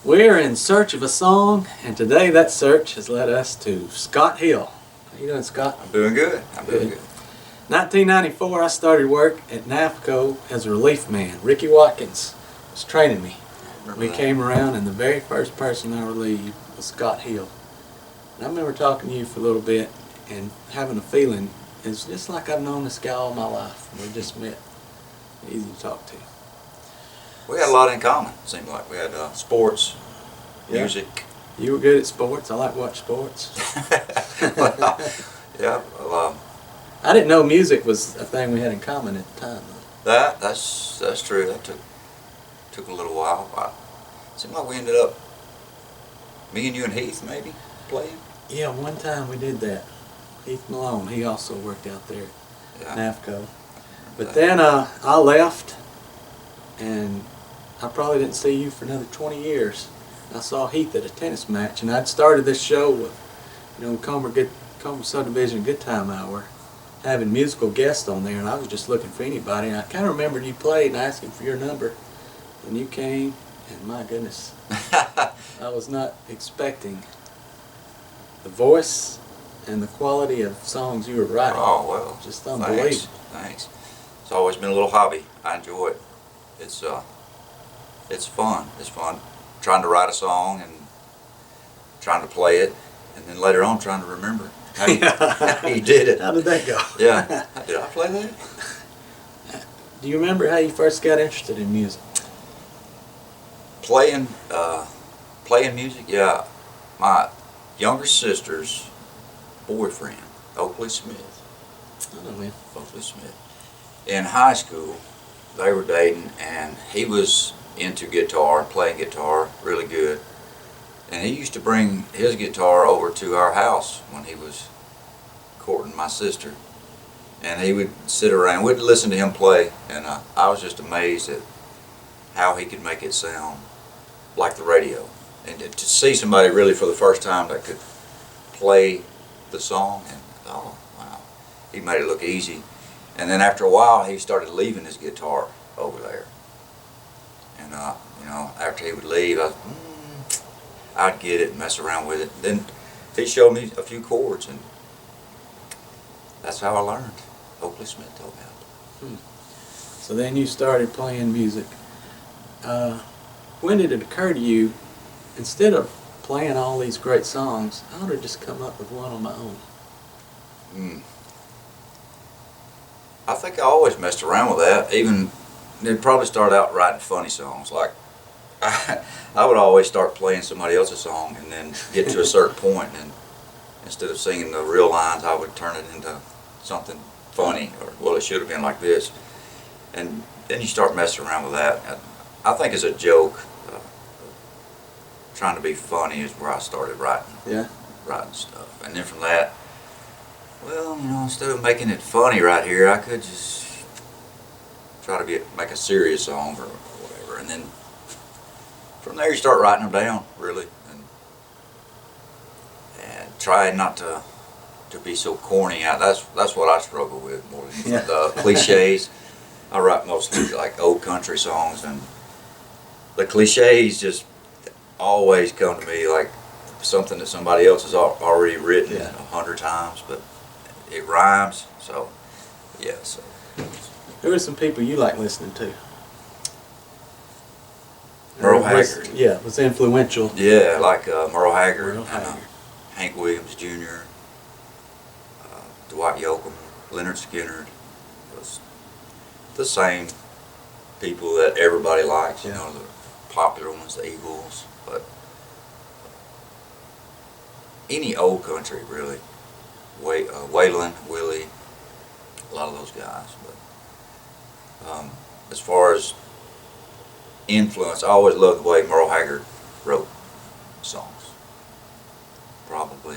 We're in search of a song, and today that search has led us to Scott Hill. How you doing, Scott? I'm doing good. I'm doing good. 1994, I started work at NAFCO as a relief man. Ricky Watkins was training me. We came around, and the very first person I relieved was Scott Hill. And I remember talking to you for a little bit and having a feeling it's just like I've known this guy all my life. We just met. Easy to talk to. We had a lot in common. It seemed like we had sports, music. You were good at sports. I like to watch sports. Well, yeah. Well, I didn't know music was a thing we had in common at the time. that's true. That took a little while. It seemed like we ended up, me and you and Heath maybe playing. Yeah, one time we did that. Heath Malone, he also worked out there at NAFCO. But then I left, and I probably didn't see you for another 20 years. I saw Heath at a tennis match, and I'd started this show with, Comer Subdivision Good Time Hour, having musical guests on there, and I was just looking for anybody. And I kind of remembered you played and asking for your number, and you came, and my goodness, I was not expecting the voice and the quality of songs you were writing. Oh, well, just unbelievable. Thanks. It's always been a little hobby. I enjoy it. It's fun. It's fun trying to write a song and trying to play it, and then later on trying to remember how you did it. How did that go? Yeah. Did I play that? Do you remember how you first got interested in music? Playing music? Yeah. My younger sister's boyfriend, Oakley Smith. I know him. Oakley Smith. In high school, they were dating, and he was into guitar and playing guitar really good. And he used to bring his guitar over to our house when he was courting my sister. And he would sit around, we'd listen to him play, and I was just amazed at how he could make it sound like the radio. And to see somebody really for the first time that could play the song, and oh wow, he made it look easy. And then after a while, he started leaving his guitar over there. And after he would leave, I'd get it and mess around with it. Then he showed me a few chords, and that's how I learned. Oakley Smith told me how to. So then you started playing music. When did it occur to you, instead of playing all these great songs, I ought to just come up with one on my own? I think I always messed around with that. Even it probably started out writing funny songs. Like I would always start playing somebody else's song and then get to a certain point, and instead of singing the real lines, I would turn it into something funny, or well, it should have been like this. And then you start messing around with that. I think as a joke, trying to be funny is where I started writing stuff. And then from that, well, instead of making it funny right here, I could just try to make a serious song or whatever. And then from there you start writing them down, really, and try not to be so corny. That's what I struggle with more than the cliches. I write mostly like old country songs, and the cliches just always come to me like something that somebody else has already written 100 times, but it rhymes. So yeah. So who are some people you like listening to? Merle Haggard. Yeah, was influential. Yeah, like Merle Haggard, and Hank Williams Jr., Dwight Yoakam, Leonard Skinner. The same people that everybody likes, the popular ones, the Eagles, but any old country really. Waylon, Willie, a lot of those guys. But as far as influence, I always loved the way Merle Haggard wrote songs. Probably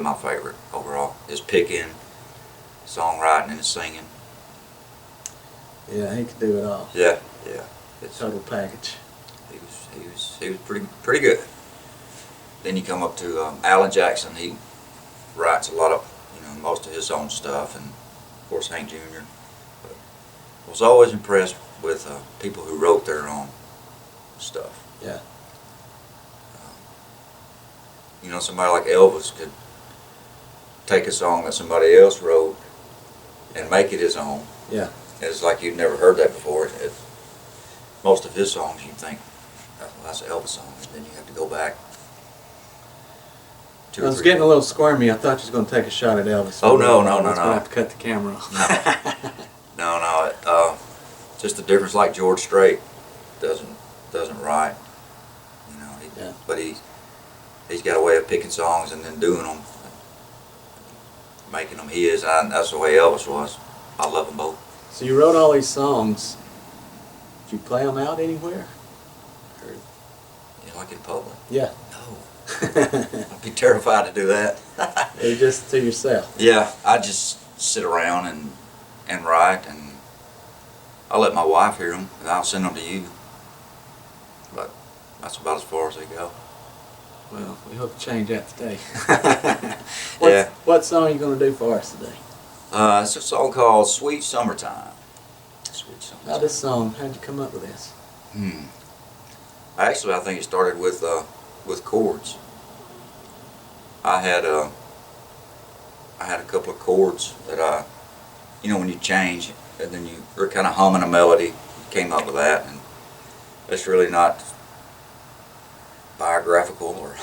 my favorite overall. His picking, songwriting, and his singing. Yeah, he could do it all. Yeah. It's total package. He was pretty good. Then you come up to Alan Jackson. He writes a lot of most of his own stuff, and of course Hank Jr. But I was always impressed with people who wrote their own stuff. Yeah. You know, somebody like Elvis could take a song that somebody else wrote and make it his own. Yeah. It's like you'd never heard that before. Most of his songs, you'd think, "Oh, that's an Elvis song," and then you have to go back. I was getting a little squirmy. I thought you was going to take a shot at Elvis. Oh, no, no, I no, was no. going to have to cut the camera off. No. Just the difference. Like George Strait doesn't write. You know, Yeah. But he's got a way of picking songs and then doing them, making them his. And that's the way Elvis was. I love them both. So you wrote all these songs. Did you play them out anywhere? Or... You know, like in public? Yeah. No. I'd be terrified to do that. Or just to yourself? Yeah, I just sit around and write, and I'll let my wife hear them, and I'll send them to you. But that's about as far as they go. Well, we hope to change that today. Yeah. What song are you going to do for us today? It's a song called Sweet Summertime. Sweet Summertime. Now this song, how'd you come up with this? Actually, I think it started with chords. I had a couple of chords that you know, when you change and then you were kind of humming a melody, came up with that, and it's really not biographical or.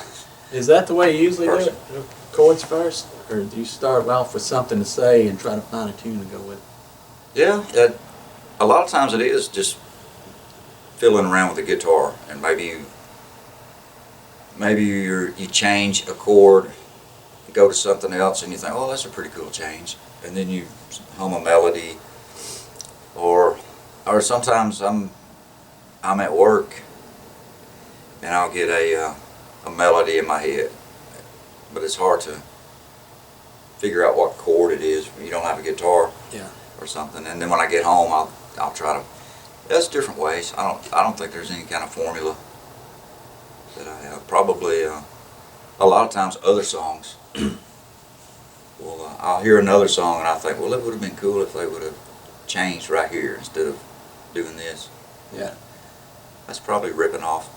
Is that the way you usually do Person. it? Chords first? Or do you start off with something to say and try to find a tune to go with it? Yeah, a lot of times it is just fiddling around with the guitar, and maybe you change a chord, go to something else, and you think, oh, that's a pretty cool change, and then you hum a melody, or sometimes I'm at work and I'll get a melody in my head, but it's hard to figure out what chord it is when you don't have a guitar. Yeah. Or something, and then when I get home, I'll try to. There's different ways. I don't think there's any kind of formula that I have. Probably a lot of times other songs. Well, I'll hear another song and I think, well, it would have been cool if they would have changed right here instead of doing this. Yeah. That's probably ripping off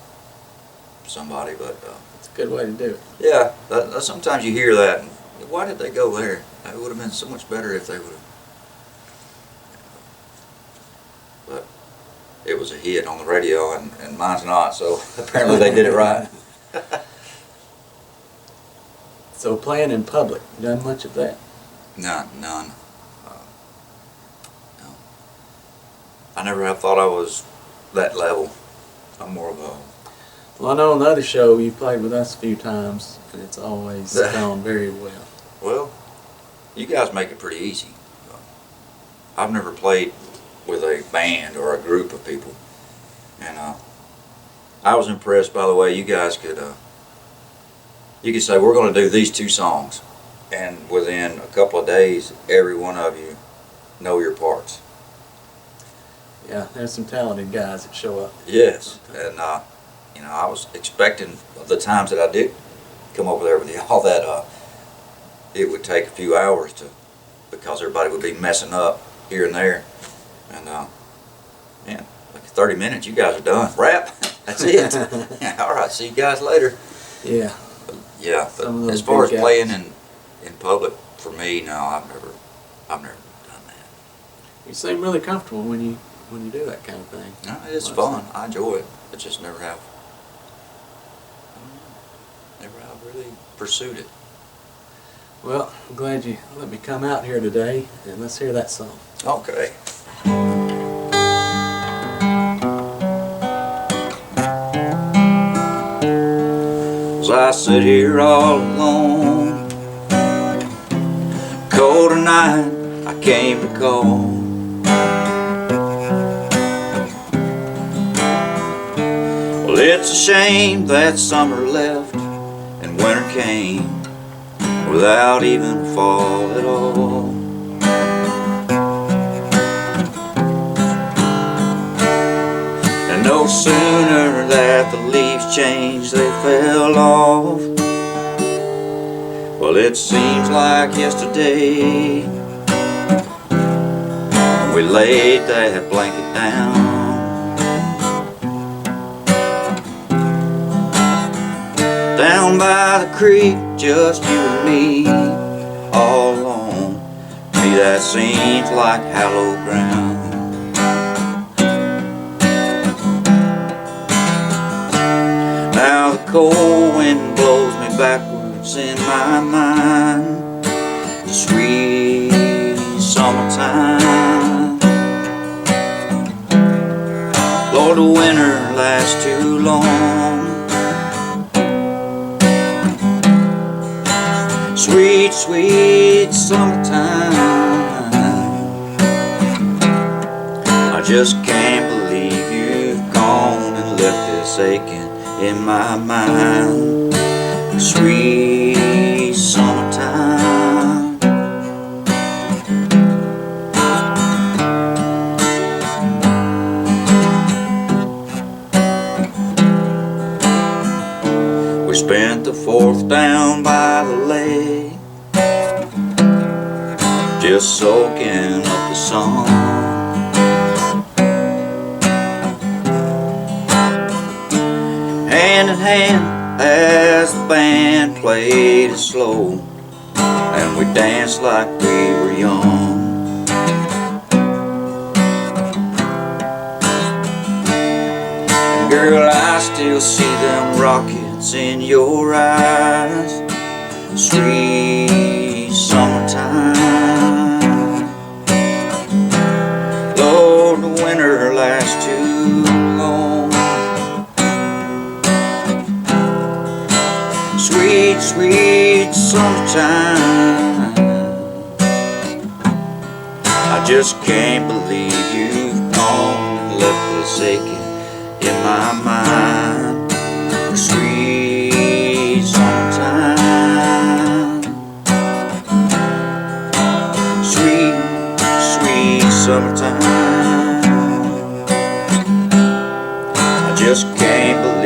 somebody, but It's a good way to do it. yeah. Sometimes you hear that. And, why did they go there? It would have been so much better if they would have. But it was a hit on the radio, and mine's not, so apparently they did it right. So playing in public, you done much of that? None. No. I never have thought I was that level. I'm more of a. Well, I know on the other show you played with us a few times, and it's always gone very well. Well, you guys make it pretty easy. I've never played with a band or a group of people, and I was impressed by the way you guys could. You could say we're going to do these two songs, and within a couple of days, every one of you know your parts. Yeah, there's some talented guys that show up. Yes, and you know, I was expecting the times that I did come over there with y'all that it would take a few hours because everybody would be messing up here and there, and man, like 30 minutes, you guys are done. Wrap. That's it. All right, see you guys later. Yeah. Yeah, but Some of those as far as big playing guys. in public, for me, no, I've never done that. You seem really comfortable when you do that kind of thing. No, it's fun. I enjoy it. I just never have really pursued it. Well, I'm glad you let me come out here today, and let's hear that song. Okay. As I sit here all alone, cold night, I came to call. Well, it's a shame that summer left and winter came without even a fall at all. And no sooner that the leaves changed, they fell off. Well, it seems like yesterday we laid that blanket down. Down by the creek, just you and me, all alone. To me that seems like hallowed ground. Now the cold wind blows me backwards in my mind. Sweet summertime. Lord, the winter lasts too long. Sweet, sweet summertime. I just can't believe you've gone and left this aching in my mind. Sweet summertime. We spent the 4th down by the lake, just soaking up the sun. Hand in hand as the band played it slow, and we danced like we were young. And girl, I still see them rockets in your eyes. Sweet summertime. Lord, the winter lasts too long. Sweet, sweet summertime. I just can't believe you've gone and left this aching in my mind. Sweet summertime. Sweet, sweet summertime. I just can't believe